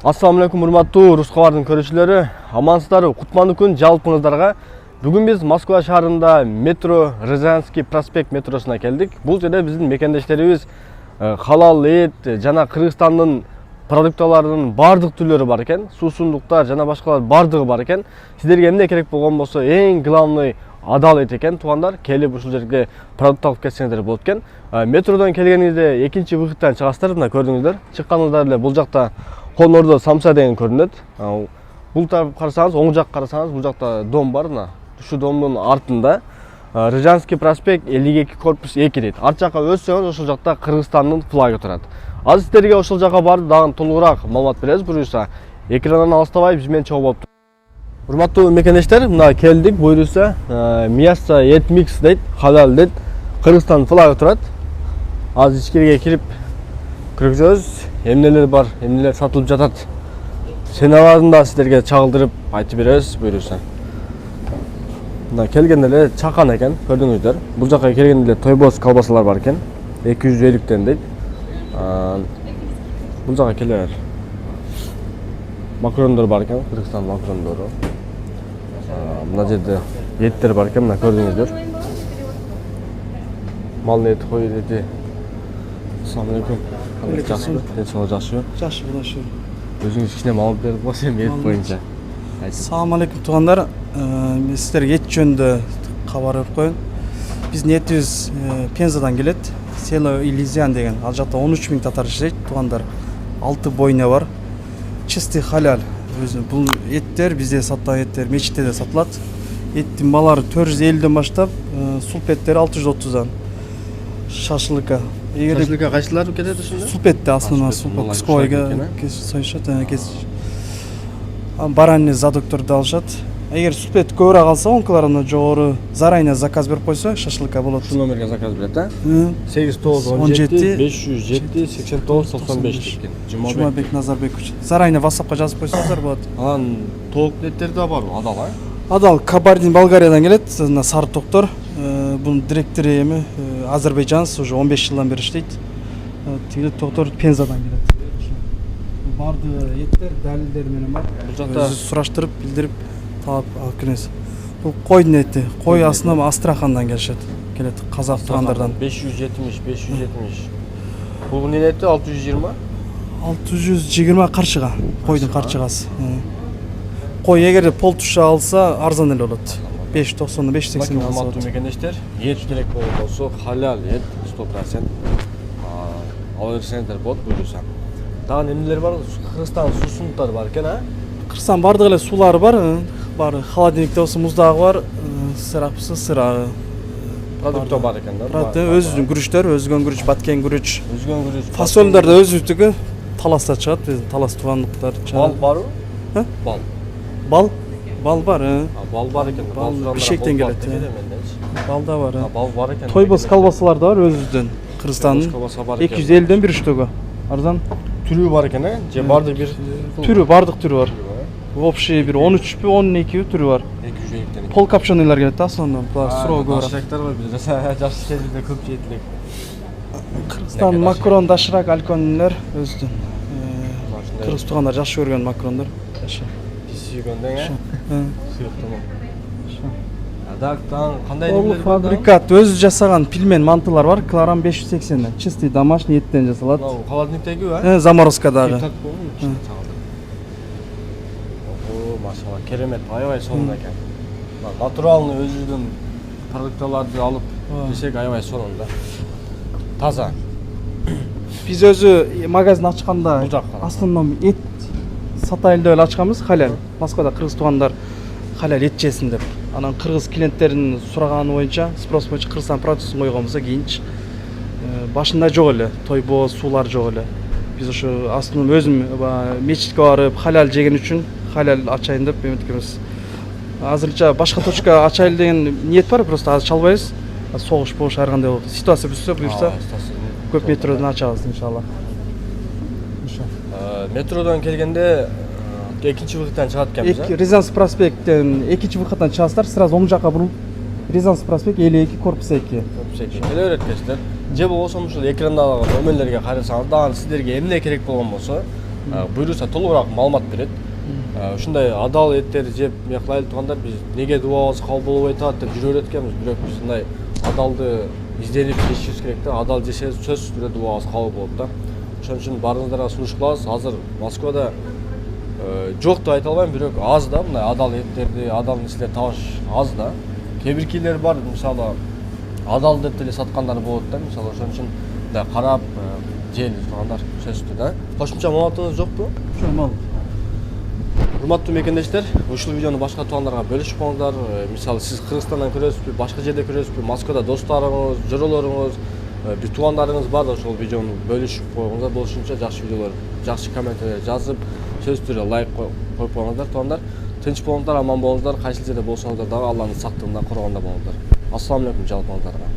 Assalamu alaikum, урматтуу Рус кабардын көрүүчүлөрү. Амансыздарбы? Кутмандуу күн жалпыңыздарга. Бүгүн биз Москва шаарында метро Рязанский проспект метросуна келдик. Бул жерде биздин мекендештерибиз халал эт жана Кыргызстандын продукталарынын бардык түрлөрү бар экен. Суусундуктар жана башкалар бардыгы бар экен. Сиздерге эмне керек болгон болсо, эң главный адал эт экен. Туугандар, келип ушул жерге продукт алып кетсеңиздер болот экен. Метродон келгениңизде экинчи выходтан чыгасыздар, мына көрдүңүздөр. Чыкканыңызда эле бул жакта Конордо самса деген көрүнөт. Бул тарап карасаңыз, оң жак карасаңыз, бул жакта дом бар, мына. Ушул домдун артында Рязанский проспект 52 корпус 2 дейт. Арт жакка өтсөңүз, ошол жакта Кыргызстандын флагы турат. Азыр сиздерге ошол жакка барып дагы толугураак маалымат беребиз. Буюрса, экрандан алыстабай биз менен чогуу болуп. Урматтуу мекендештер, мына келдик. Буюрса, мясо эт микс дейт, халал дейт. Кыргызстан флагы турат. Азыр ичкерге кирип көрсөз, эмнелер бар, эмнелер сатылып жатат. Сеналарын да сиздерге чагылдырып айтып беребиз, буюрса. Мына келгенде эле чакан экен, көрдүңүздөр. Бул жакка келгенде эле тойбоз колбасалар бар экен. 250 дейт. Бул жакка келер. Макарондор бар экен, Кыргызстан макарондору. Мына жерде еттер бар экен, мына көрдүңүздөр. Мал эти, кой эти. Assalamu alaikum. Жақсыбы? Денсаулық жақсы? Жақсы, Құдай шүкір. Өзіңіз кішкене маалымат беріп қойсам ет бойынша. Assalamu alaikum туғандар. Мен сіздерге ет жөнінде хабар беріп қояйын. Біздің етіміз Пензадан келеді. Село Илизиан деген. Ал жақта 13 000 татар жейді туғандар. 6 бойня бар. Чистый халал. Бұл еттер бізде сатылған еттер мешітте де сатылады. Еттің балары 450-ден баштап, сулп еттері 630-дан. Шашлыка. Шашлыка қайсылар кетеді ушунда? Сулпетте основном кускойга союшат, баранный задокторду алышат. Эгер сулпет көбүрөөк алса, онкаларына жогору заранее заказ берип койсо, шашлыкка болот. Ушул номерге заказ берет, а? 8917 507 89 95 деген. Жумабек Назарбекович. Заранее WhatsAppка жазып койсоңуздар болот. Анан тоок еттер да барбы? Адал, а? Адал Кабардин Болгариядан келет, сары токтор. Bunun direktörü emi Azerbaycan уже 15 yıldan beri işleydi. Tiylet doktor Penza'dan geldi. Bardı yetler dalilleri benim var. Özü suraştırıp bildirip taap alkınız. Bu koyun eti. Koy aslında Astrakhan'dan gelişet. Geledi Kazak tuğanlardan. 570. Bu ne eti 620? 620 karşıga. Koydun karşıgası. Koy eğer pol tuşa alsa arzan el olur. 590'da 580'de alsa olur. Mekendештер, ет керек болсо, халал ет 100%. Ала берсеңиздер болот, буюрса. Дагы эмнелер бар? Кыргызстан суусундуктары бар экен, а? Кыргызстан бардык эле суулары бар. Бар, холодильникте болсо муздагы бар, сырапсы, сырагы. Продукты бар экен да. Өзүнүн күрүчтөр, өзгөн күрүч, баткен күрүч. Фасолдор да өзүнүктүгү таласта чыгат, биздин талас туугандыктар чыгат. Бал барбы? Бал. Бал? Бал бар, Бал бар экен. Бал Бишкектен келет. Бал да бар, Бал бар экен. Тойбоз колбасалар да бар өзүбүздөн. Кыргызстандын 250-ден бир штугу. Арзан. Түрү бар экен, же бардык бир түрү, бардык түрү бар. Общий бир 13 12 түрү бар. 250-ден. Пол копченыйлар келет да сонун. Булар суроо көп. Ашрактар бар биз. Жакшы жерде көп жейтилек. Кыргызстан макарон дашырак алконлер өзүдөн. Кыргыз туугандар жакшы көргөн макарондор. Сүйгөндөн, сүйүктүмүн. Адактан кандай эмелер бар? Фабрикат өзү жасаган пилмен мантылар бар. Килограмм 580. Чистый домашний эттен жасалат. Холодильниктеги, заморозкадагы. О, машалла, керемет, аябай сонун экен. Натуралный өзүнүн продукталарды алып жесек аябай сонун да. Таза. Биз өзү магазин ачканда основном эт сатайын деп ачканбыз, халал. Москвада кыргыз туугандар халал эт жесин деп. Анан кыргыз клиенттердин сураганы боюнча, спрос боюнча Кыргызстан продуктусун койгонбузда кийинчи башында жок эле, тойбоз, суулар жок эле. Биз ошо основном өзүм мечитке барып халал жеген үчүн халал ачайын деп эметкенбиз. Азырынча башка точка ачайлы деген ниет бар, просто азыр чалбайбыз. Согуш болуш ар кандай болот. Ситуация бүтсө, буюрса көп метродон ачабыз иншалла. Метродон келгенде экинчи выходтан чыгат экенбиз, а? Рязанский проспекттен экинчи выходтан чыгасыздар, сразу оң жакка бурулуп Рязанский проспект 52 корпус 2. Корпус 2. Келе берет кесиптер. Же болбосо ушул экрандагы номерлерге карасаңыз, дагы сиздерге эмне керек болгон болсо, буйруса толугураак маалымат берет. Ушундай адал эттерди жеп мыяклайлы турганда биз неге дубабыз кабыл болбой атат деп жүрө берет экенбиз, бирок биз ушундай адалды изденип жешибиз керек да. Адал жесебиз сөзсүз түрдө дубабыз кабыл болот да. Ошон үчүн баарыңыздарга сунуш кылабыз. Азыр Москвада жок деп айта албайм, бирок аз да мындай адал эттерди, адал нерселерди табыш аз да. Кээ бир кийлер бар, мисалы адал деп деле саткандар болот да. Мисалы ошон үчүн да карап жейли тургандар сөзсүз да. Кошумча маалыматыңыз жокпу? Жок. Урматтуу мекендештер, ушул видеону башка туугандарга бөлүшүп коңуздар. Мисалы сиз Кыргызстандан көрөсүзбү, башка жерде көрөсүзбү, Москвада досторуңуз, жоролоруңуз, бир туугандарыңыз бар да, ошол видеону бөлүшүп койгоңуздар. Болушунча жакшы видеолор, жакшы комментарий жазып, сөзсүз түрдө лайк коюп коюңуздар туугандар. Тынч болуңуздар, аман болуңуздар, кайсы жерде болсоңуздар дагы Алланын сактыгында коргонда болуңуздар. Ассаламу алейкум жалпыңыздарга.